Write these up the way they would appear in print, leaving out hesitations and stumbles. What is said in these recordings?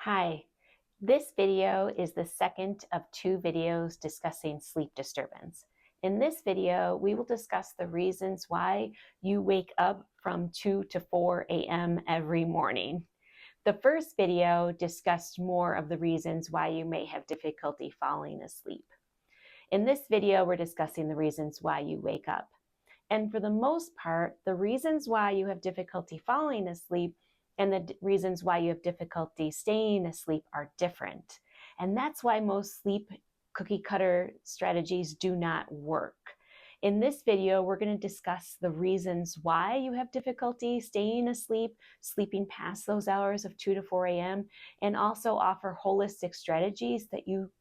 Hi, this video is the second of two videos discussing sleep disturbance. In this video, we will discuss the reasons why you wake up from 2 to 4 a.m. every morning. The first video discussed more of the reasons why you may have difficulty falling asleep. In this video, we're discussing the reasons why you wake up. And for the most part, the reasons why you have difficulty falling asleep and the reasons why you have difficulty staying asleep are different. And that's why most sleep cookie cutter strategies do not work. In this video, we're going to discuss the reasons why you have difficulty staying asleep, sleeping past those hours of 2 to 4 a.m., and also offer holistic strategies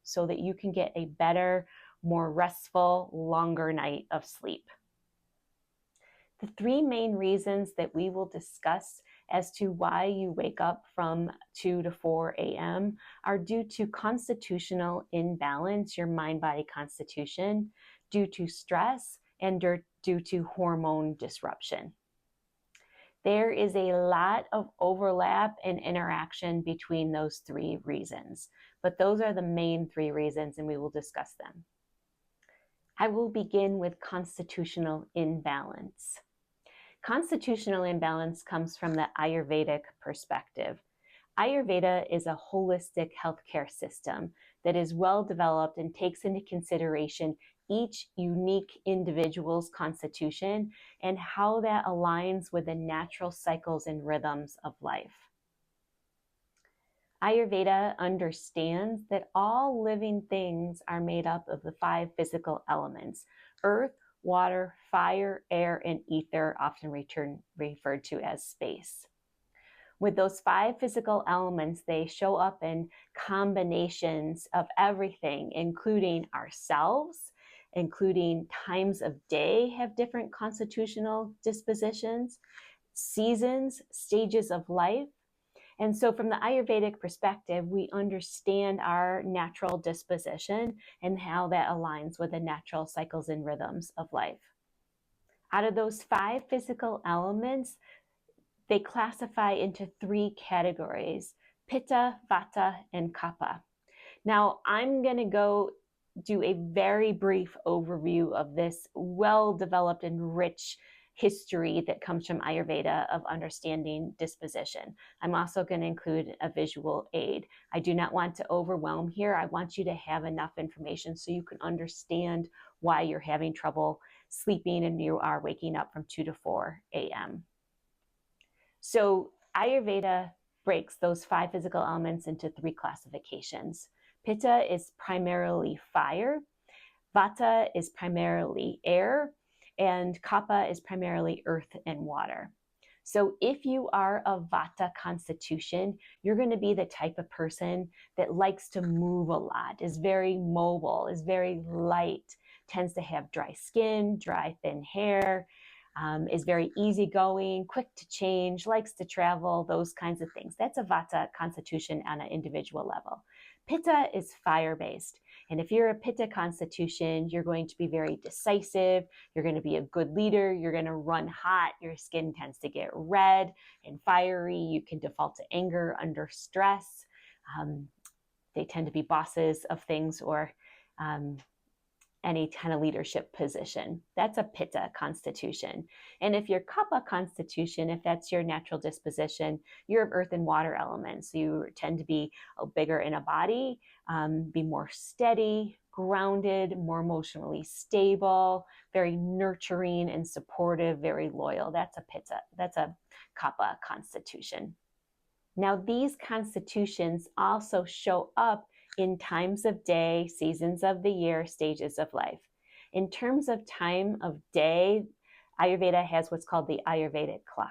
so that you can get a better, more restful, longer night of sleep. The three main reasons that we will discuss as to why you wake up from 2 to 4 a.m. are due to constitutional imbalance, your mind-body constitution, due to stress, and due to hormone disruption. There is a lot of overlap and interaction between those three reasons, but those are the main three reasons, and we will discuss them. I will begin with constitutional imbalance. Constitutional imbalance comes from the Ayurvedic perspective. Ayurveda is a holistic healthcare system that is well developed and takes into consideration each unique individual's constitution and how that aligns with the natural cycles and rhythms of life. Ayurveda understands that all living things are made up of the 5 physical elements: earth, water, fire, air, and ether, often referred to as space. With those 5 physical elements, they show up in combinations of everything, including ourselves, including times of day have different constitutional dispositions, seasons, stages of life. And so from the Ayurvedic perspective, we understand our natural disposition and how that aligns with the natural cycles and rhythms of life. Out of those 5 physical elements, they classify into 3 categories: Pitta, Vata, and Kapha. Now, I'm going to go do a very brief overview of this well-developed and rich history that comes from Ayurveda of understanding disposition. I'm also going to include a visual aid. I do not want to overwhelm here. I want you to have enough information so you can understand why you're having trouble sleeping and you are waking up from 2 to 4 a.m. So Ayurveda breaks those 5 physical elements into 3 classifications. Pitta is primarily fire, Vata is primarily air, and Kapha is primarily earth and water. So if you are a Vata constitution, you're going to be the type of person that likes to move a lot, is very mobile, is very light, tends to have dry skin, dry, thin hair, is very easygoing, quick to change, likes to travel, those kinds of things. That's a Vata constitution on an individual level. Pitta is fire-based. And if you're a Pitta constitution, you're going to be very decisive, you're going to be a good leader, you're going to run hot, your skin tends to get red and fiery, you can default to anger under stress. They tend to be bosses of things or any kind of leadership position. That's a Pitta constitution. And if you're Kapha constitution, if that's your natural disposition, you're of earth and water elements. So you tend to be bigger in a body, be more steady, grounded, more emotionally stable, very nurturing and supportive, very loyal. That's a Pitta, that's a Kapha constitution. Now, these constitutions also show up in times of day, seasons of the year, stages of life. In terms of time of day, Ayurveda has what's called the Ayurvedic clock.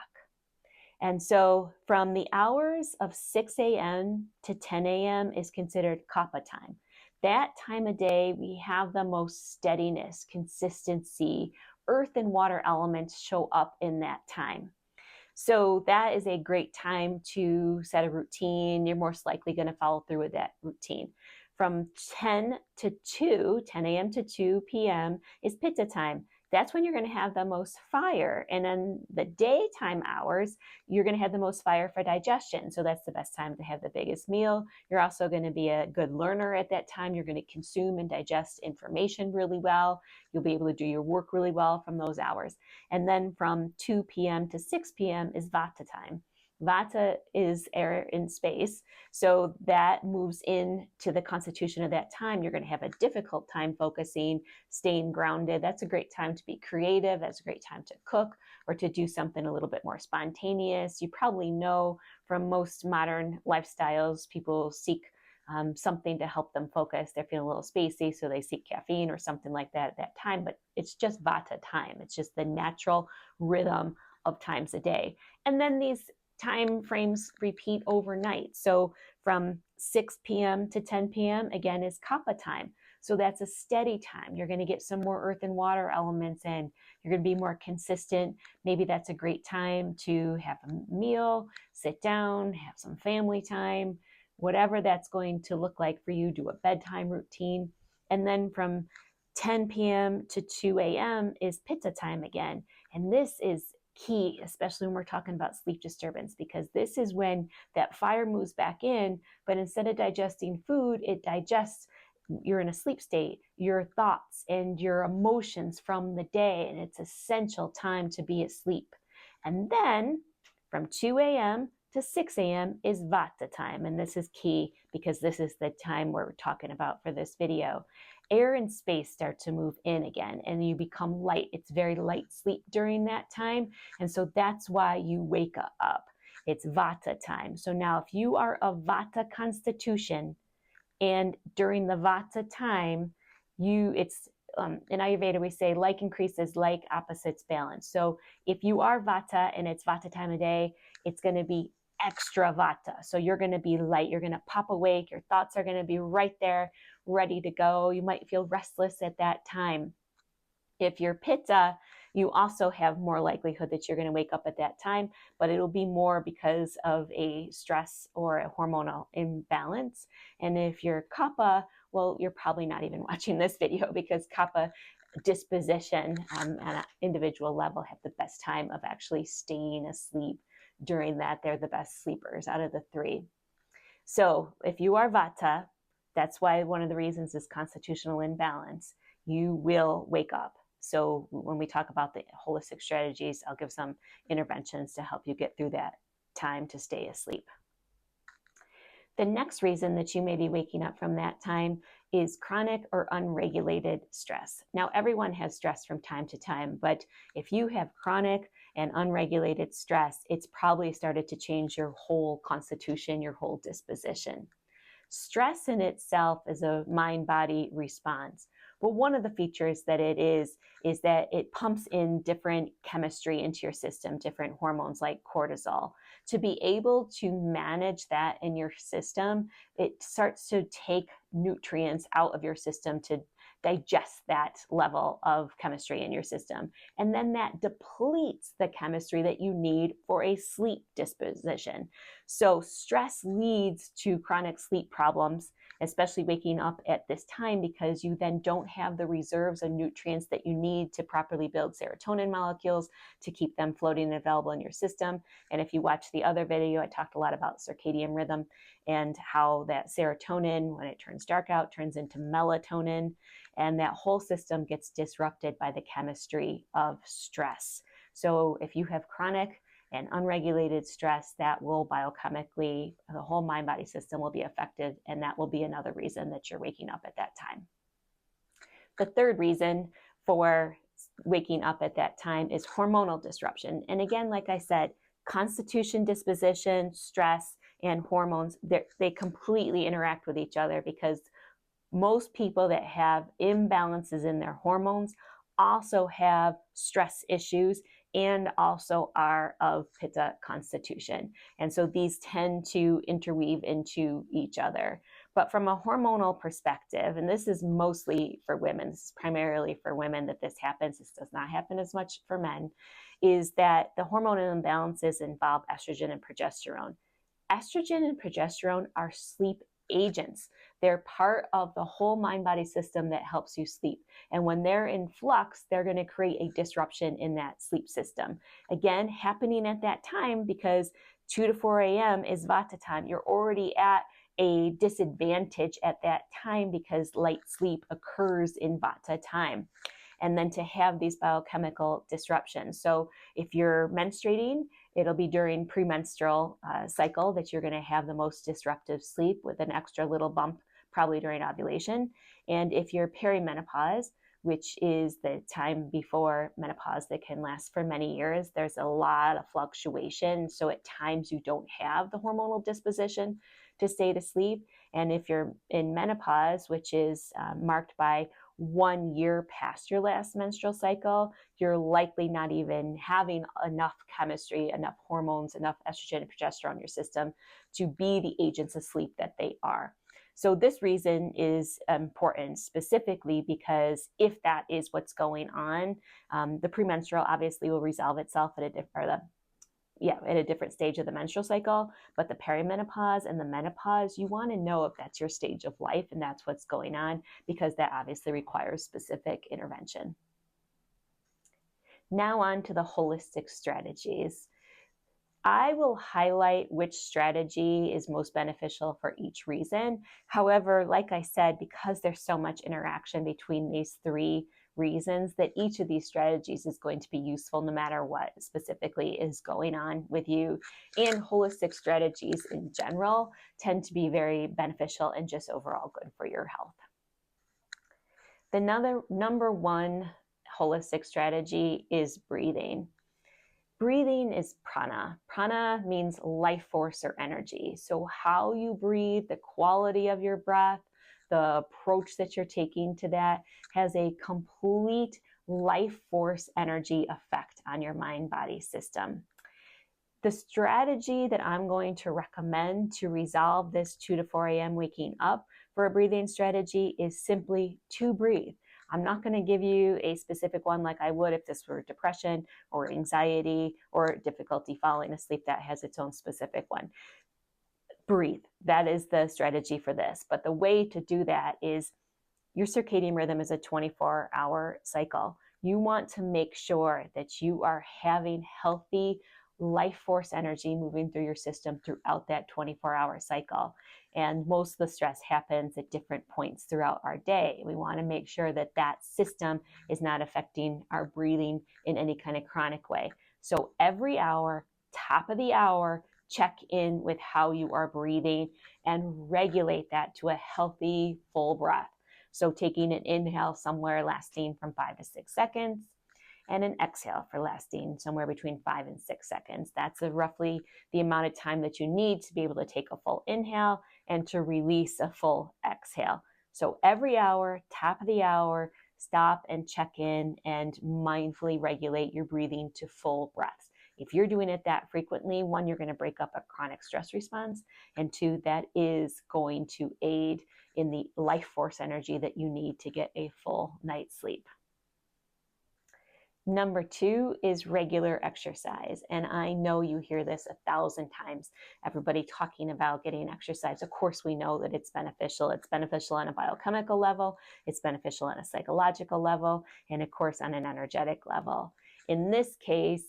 And so from the hours of 6 a.m. to 10 a.m. is considered Kapha time. That time of day, we have the most steadiness, consistency, earth and water elements show up in that time. So that is a great time to set a routine. You're most likely going to follow through with that routine. From 10 a.m. to 2 p.m. is Pitta time. that's when you're going to have the most fire. And in the daytime hours, you're going to have the most fire for digestion. So that's the best time to have the biggest meal. You're also going to be a good learner at that time. You're going to consume and digest information really well. You'll be able to do your work really well from those hours. And then from 2 p.m. to 6 p.m. is Vata time. Vata is air in space, so that moves into the constitution of that time. You're going to have a difficult time focusing, staying grounded. That's a great time to be creative. That's a great time to cook or to do something a little bit more spontaneous. You probably know from most modern lifestyles, people seek something to help them focus. They're feeling a little spacey, so they seek caffeine or something like that at that time, but it's just Vata time. It's just the natural rhythm of times a day. And then these time frames repeat overnight. So from 6 p.m. to 10 p.m. again is Kapha time. So that's a steady time. You're going to get some more earth and water elements in. You're going to be more consistent. Maybe that's a great time to have a meal, sit down, have some family time, whatever that's going to look like for you. Do a bedtime routine. And then from 10 p.m. to 2 a.m. is Pitta time again. And this is key, especially when we're talking about sleep disturbance, because this is when that fire moves back in, but instead of digesting food, it digests, you're in a sleep state, your thoughts and your emotions from the day, and it's essential time to be asleep. And then from 2 a.m. to 6 a.m. is Vata time, and this is key because this is the time we're talking about for this video. Air and space start to move in again and you become light. It's very light sleep during that time. And so that's why you wake up. It's Vata time. So now if you are a Vata constitution and during the Vata time, it's in Ayurveda, we say like increases, like opposites balance. So if you are Vata and it's Vata time of day, it's going to be extra Vata. So you're going to be light. You're going to pop awake. Your thoughts are going to be right there, ready to go. You might feel restless at that time. If you're Pitta, you also have more likelihood that you're going to wake up at that time, but it'll be more because of a stress or a hormonal imbalance. And if you're Kapha, well, you're probably not even watching this video because Kapha disposition at an individual level have the best time of actually staying asleep during that. They're the best sleepers out of the three. So if you are Vata, that's why one of the reasons is constitutional imbalance. You will wake up. So when we talk about the holistic strategies, I'll give some interventions to help you get through that time to stay asleep. The next reason that you may be waking up from that time is chronic or unregulated stress. Now, everyone has stress from time to time, but if you have chronic and unregulated stress, it's probably started to change your whole constitution, your whole disposition. Stress in itself is a mind-body response. But one of the features that it is that it pumps in different chemistry into your system, different hormones like cortisol. To be able to manage that in your system, it starts to take nutrients out of your system to digest that level of chemistry in your system. And then that depletes the chemistry that you need for a sleep disposition. So stress leads to chronic sleep problems, especially waking up at this time, because you then don't have the reserves of nutrients that you need to properly build serotonin molecules to keep them floating and available in your system. And if you watch the other video, I talked a lot about circadian rhythm and how that serotonin, when it turns dark out, turns into melatonin, and that whole system gets disrupted by the chemistry of stress. So if you have chronic and unregulated stress, that will biochemically, the whole mind-body system will be affected, and that will be another reason that you're waking up at that time. The third reason for waking up at that time is hormonal disruption. And again, like I said, constitution, disposition, stress, and hormones, they completely interact with each other, because most people that have imbalances in their hormones also have stress issues and also are of Pitta constitution. And so these tend to interweave into each other. But from a hormonal perspective, and this is mostly for women, this is primarily for women that this happens, this does not happen as much for men, is that the hormonal imbalances involve estrogen and progesterone. Estrogen and progesterone are sleep agents. They're part of the whole mind-body system that helps you sleep. And when they're in flux, they're going to create a disruption in that sleep system. Again, happening at that time because 2 to 4 a.m. is Vata time. You're already at a disadvantage at that time because light sleep occurs in Vata time. And then to have these biochemical disruptions. So if you're menstruating, it'll be during premenstrual cycle that you're going to have the most disruptive sleep with an extra little bump probably during ovulation. And if you're perimenopause, which is the time before menopause that can last for many years, there's a lot of fluctuation. So at times you don't have the hormonal disposition to stay to sleep. And if you're in menopause, which is marked by 1 year past your last menstrual cycle, you're likely not even having enough chemistry, enough hormones, enough estrogen and progesterone in your system to be the agents of sleep that they are. So this reason is important specifically because if that is what's going on, the premenstrual obviously will resolve itself at a different stage of the menstrual cycle, but the perimenopause and the menopause, you want to know if that's your stage of life and that's what's going on, because that obviously requires specific intervention. Now on to the holistic strategies. I will highlight which strategy is most beneficial for each reason. However, like I said, because there's so much interaction between these 3 reasons, that each of these strategies is going to be useful no matter what specifically is going on with you. And holistic strategies in general tend to be very beneficial and just overall good for your health. The number 1 holistic strategy is breathing. Breathing is prana. Prana means life force or energy. So how you breathe, the quality of your breath, the approach that you're taking to that has a complete life force energy effect on your mind-body system. The strategy that I'm going to recommend to resolve this 2 to 4 a.m. waking up for a breathing strategy is simply to breathe. I'm not going to give you a specific one like I would if this were depression or anxiety or difficulty falling asleep. That has its own specific one. Breathe. That is the strategy for this. But the way to do that is your circadian rhythm is a 24-hour cycle. You want to make sure that you are having healthy life force energy moving through your system throughout that 24-hour cycle. And most of the stress happens at different points throughout our day. We want to make sure that that system is not affecting our breathing in any kind of chronic way. So every hour, top of the hour, check in with how you are breathing and regulate that to a healthy, full breath. So taking an inhale somewhere lasting from 5 to 6 seconds, and an exhale for lasting somewhere between 5 and 6 seconds. That's roughly the amount of time that you need to be able to take a full inhale and to release a full exhale. So every hour, top of the hour, stop and check in and mindfully regulate your breathing to full breaths. If you're doing it that frequently, 1, you're going to break up a chronic stress response, and 2, that is going to aid in the life force energy that you need to get a full night's sleep. Number 2 is regular exercise. And I know you hear this 1,000 times, everybody talking about getting exercise. Of course, we know that it's beneficial. It's beneficial on a biochemical level, it's beneficial on a psychological level, and of course on an energetic level. In this case,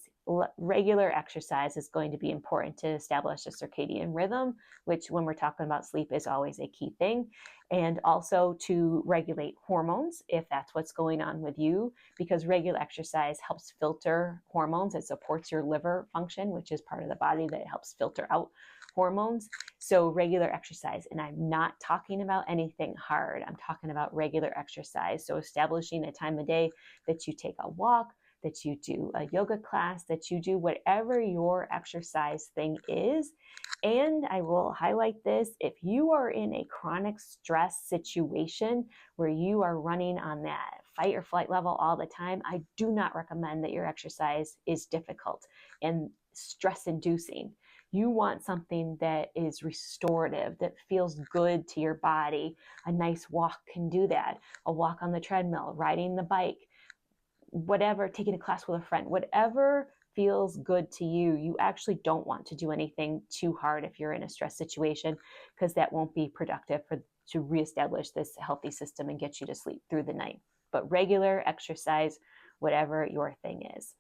regular exercise is going to be important to establish a circadian rhythm, which when we're talking about sleep is always a key thing. And also to regulate hormones, if that's what's going on with you, because regular exercise helps filter hormones. It supports your liver function, which is part of the body that helps filter out hormones. So regular exercise, and I'm not talking about anything hard. I'm talking about regular exercise. So establishing a time of day that you take a walk, that you do a yoga class, that you do whatever your exercise thing is. And I will highlight this, if you are in a chronic stress situation where you are running on that fight or flight level all the time, I do not recommend that your exercise is difficult and stress-inducing. You want something that is restorative, that feels good to your body. A nice walk can do that. A walk on the treadmill, riding the bike, whatever, taking a class with a friend, whatever feels good to you. You actually don't want to do anything too hard if you're in a stress situation, because that won't be productive to reestablish this healthy system and get you to sleep through the night. But regular exercise, whatever your thing is.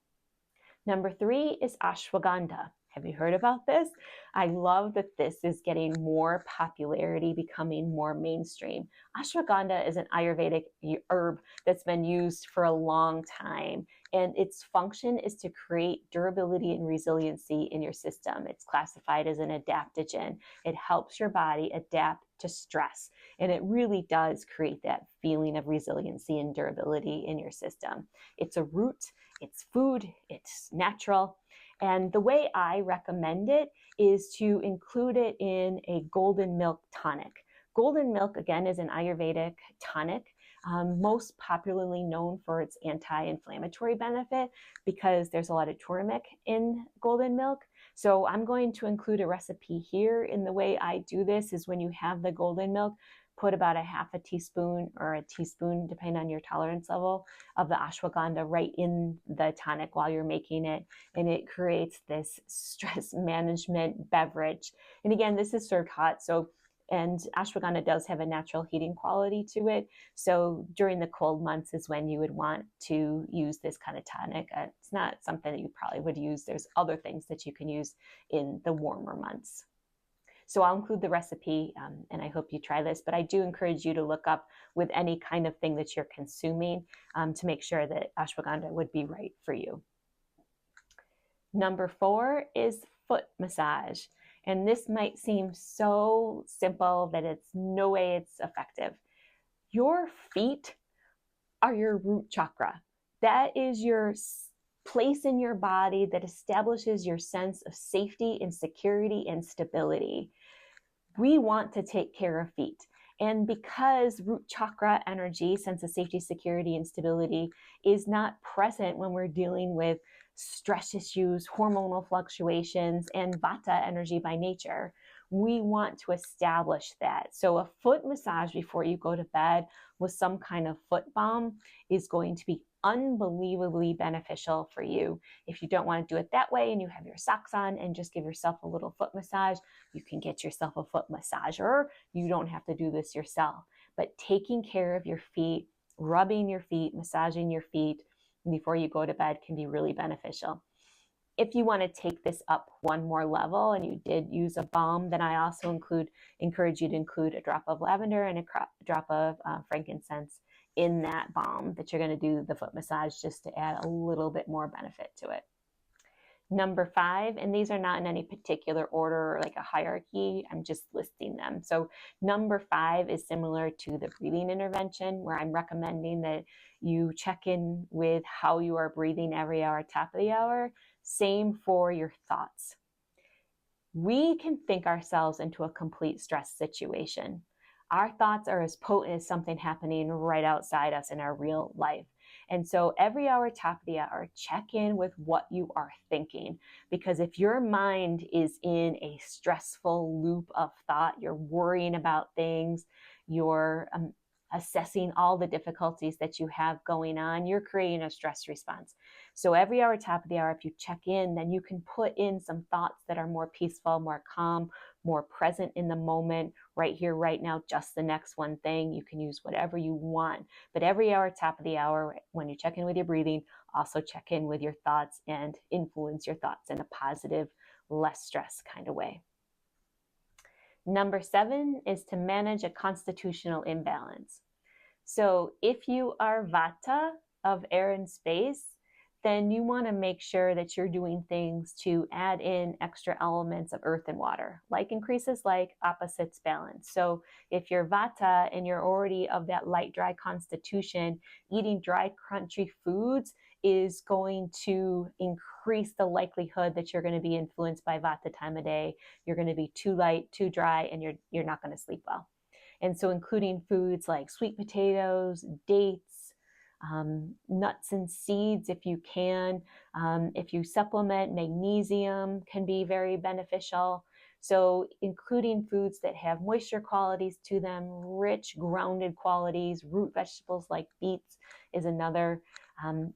Number 3 is ashwagandha. Have you heard about this? I love that this is getting more popularity, becoming more mainstream. Ashwagandha is an Ayurvedic herb that's been used for a long time, and its function is to create durability and resiliency in your system. It's classified as an adaptogen. It helps your body adapt to stress, and it really does create that feeling of resiliency and durability in your system. It's a root, it's food, it's natural. And the way I recommend it is to include it in a golden milk tonic. Golden milk, again, is an Ayurvedic tonic, most popularly known for its anti-inflammatory benefit because there's a lot of turmeric in golden milk. So I'm going to include a recipe here. And the way I do this is when you have the golden milk, put about a half a teaspoon or a teaspoon, depending on your tolerance level, of the ashwagandha right in the tonic while you're making it. And it creates this stress management beverage. And again, this is served hot. And ashwagandha does have a natural heating quality to it. So during the cold months is when you would want to use this kind of tonic. It's not something that you probably would use. There's other things that you can use in the warmer months. So I'll include the recipe, and I hope you try this, but I do encourage you to look up with any kind of thing that you're consuming to make sure that ashwagandha would be right for you. Number 4 is foot massage. And this might seem so simple that it's no way it's effective. Your feet are your root chakra. That is your place in your body that establishes your sense of safety and security and stability. We want to take care of feet. And because root chakra energy, sense of safety, security, and stability is not present when we're dealing with stress issues, hormonal fluctuations, and vata energy by nature, we want to establish that. So a foot massage before you go to bed with some kind of foot balm is going to be unbelievably beneficial for you. If you don't want to do it that way and you have your socks on and just give yourself a little foot massage, you can get yourself a foot massager. You don't have to do this yourself. But taking care of your feet, rubbing your feet, massaging your feet before you go to bed can be really beneficial. If you want to take this up one more level and you did use a balm, then I also encourage you to include a drop of lavender and a drop of frankincense in that balm that you're going to do the foot massage, just to add a little bit more benefit to it. Number 5, and these are not in any particular order or like a hierarchy, I'm just listing them. So number 5 is similar to the breathing intervention, where I'm recommending that you check in with how you are breathing every hour, top of the hour. Same for your thoughts. We can think ourselves into a complete stress situation. Our thoughts are as potent as something happening right outside us in our real life. And so every hour, top of the hour, check in with what you are thinking. Because if your mind is in a stressful loop of thought, you're worrying about things, you're assessing all the difficulties that you have going on, you're creating a stress response. So every hour, top of the hour, if you check in, then you can put in some thoughts that are more peaceful, more calm, more present in the moment, right here, right now, just the next one thing. You can use whatever you want. But every hour, top of the hour, when you check in with your breathing, also check in with your thoughts and influence your thoughts in a positive, less stress kind of way. Number 7 is to manage a constitutional imbalance. So if you are vata, of air and space, then you want to make sure that you're doing things to add in extra elements of earth and water. Like increases like opposites balance. So if you're vata and you're already of that light, dry constitution, eating dry, crunchy foods is going to increase the likelihood that you're going to be influenced by vata time of day. You're going to be too light, too dry, and you're not going to sleep well. And so including foods like sweet potatoes, dates, nuts and seeds if you can. If you supplement, magnesium can be very beneficial. So including foods that have moisture qualities to them, rich grounded qualities, root vegetables like beets is another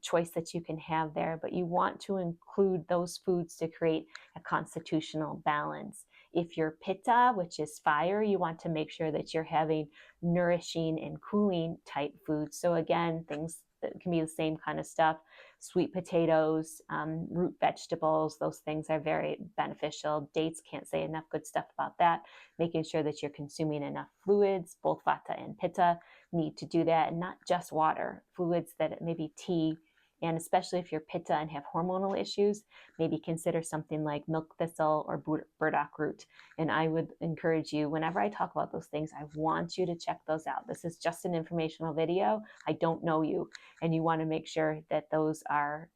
choice that you can have there. But you want to include those foods to create a constitutional balance. If you're pitta, which is fire, you want to make sure that you're having nourishing and cooling type foods. So again, things that can be the same kind of stuff. Sweet potatoes, root vegetables, those things are very beneficial. Dates, can't say enough good stuff about that. Making sure that you're consuming enough fluids, both vata and pitta need to do that, and not just water. Fluids that maybe tea, and especially if you're pitta and have hormonal issues, maybe consider something like milk thistle or burdock root. And I would encourage you, whenever I talk about those things, I want you to check those out. This is just an informational video. I don't know you, and you want to make sure that those are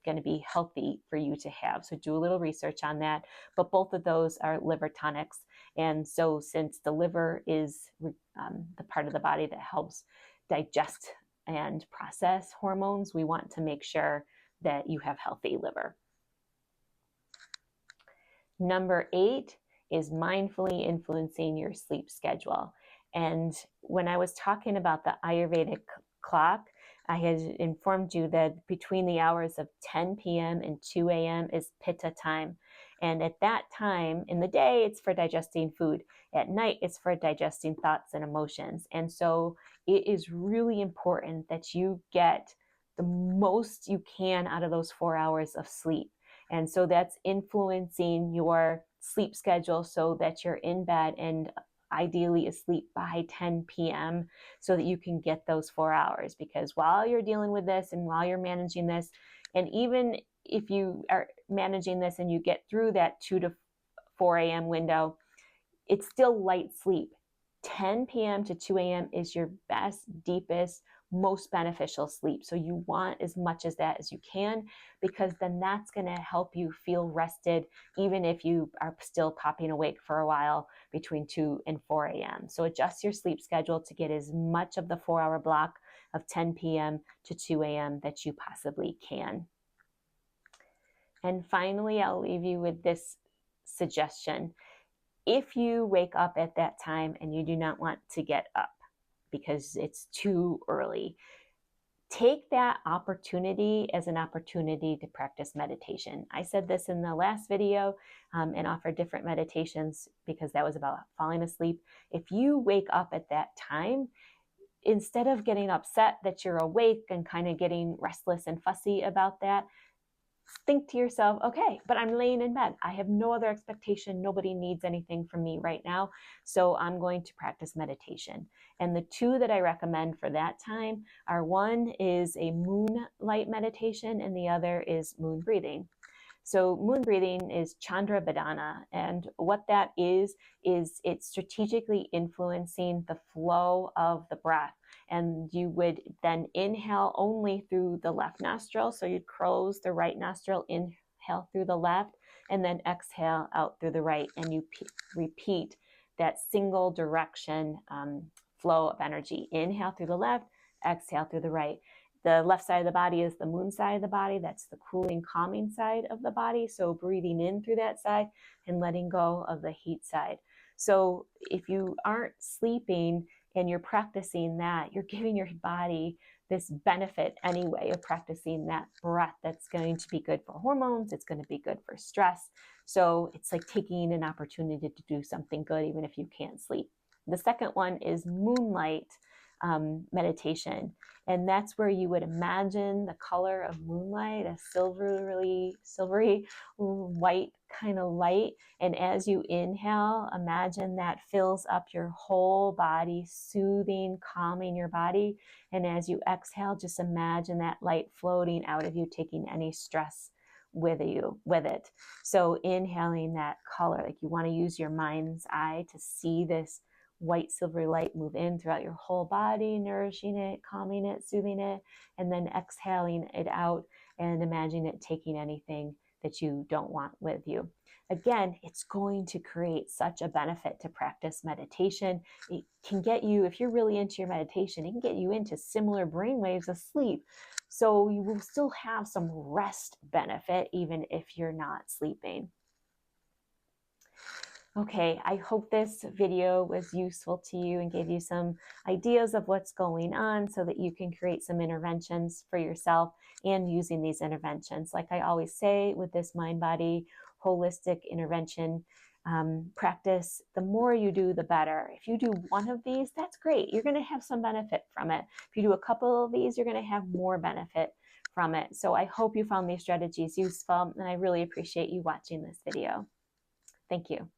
going to be healthy for you to have. So do a little research on that. But both of those are liver tonics. And so since the liver is the part of the body that helps digest and process hormones, we want to make sure that you have healthy liver. Number 8 is mindfully influencing your sleep schedule. And when I was talking about the Ayurvedic clock, I had informed you that between the hours of 10 p.m. and 2 a.m. is pitta time. And at that time in the day, it's for digesting food. At night, it's for digesting thoughts and emotions. And so it is really important that you get the most you can out of those 4 hours of sleep. And so that's influencing your sleep schedule so that you're in bed and ideally asleep by 10 p.m. so that you can get those 4 hours. Because while you're dealing with this and while you're managing this, and even if you are managing this and you get through that 2 to 4 a.m. window, it's still light sleep. 10 p.m. to 2 a.m. is your best, deepest, most beneficial sleep. So you want as much as that as you can, because then that's going to help you feel rested, even if you are still popping awake for a while between 2 and 4 a.m. So adjust your sleep schedule to get as much of the 4-hour block of 10 p.m. to 2 a.m. that you possibly can. And finally, I'll leave you with this suggestion. If you wake up at that time and you do not want to get up because it's too early, take that opportunity as an opportunity to practice meditation. I said this in the last video and offered different meditations because that was about falling asleep. If you wake up at that time, instead of getting upset that you're awake and kind of getting restless and fussy about that, think to yourself, okay, but I'm laying in bed. I have no other expectation. Nobody needs anything from me right now. So I'm going to practice meditation. And the 2 that I recommend for that time are, one is a moonlight meditation and the other is moon breathing. So moon breathing is Chandra Badana, and what that is it's strategically influencing the flow of the breath. And you would then inhale only through the left nostril. So you'd close the right nostril, inhale through the left, and then exhale out through the right. And you repeat that single direction flow of energy. Inhale through the left, exhale through the right. The left side of the body is the moon side of the body. That's the cooling, calming side of the body. So breathing in through that side and letting go of the heat side. So if you aren't sleeping and you're practicing that, you're giving your body this benefit anyway of practicing that breath that's going to be good for hormones. It's going to be good for stress. So it's like taking an opportunity to do something good even if you can't sleep. The second one is moonlight meditation. And that's where you would imagine the color of moonlight, a silvery white kind of light. And as you inhale, imagine that fills up your whole body, soothing, calming your body. And as you exhale, just imagine that light floating out of you, taking any stress with it. So inhaling that color, like you want to use your mind's eye to see this white silvery light move in throughout your whole body, nourishing it, calming it, soothing it, and then exhaling it out and imagine it taking anything that you don't want with you. Again, it's going to create such a benefit to practice meditation. It can get you, if you're really into your meditation, it can get you into similar brainwaves of sleep. So you will still have some rest benefit even if you're not sleeping. Okay, I hope this video was useful to you and gave you some ideas of what's going on so that you can create some interventions for yourself and using these interventions. Like I always say with this mind-body holistic intervention practice, the more you do, the better. If you do one of these, that's great. You're going to have some benefit from it. If you do a couple of these, you're going to have more benefit from it. So I hope you found these strategies useful, and I really appreciate you watching this video. Thank you.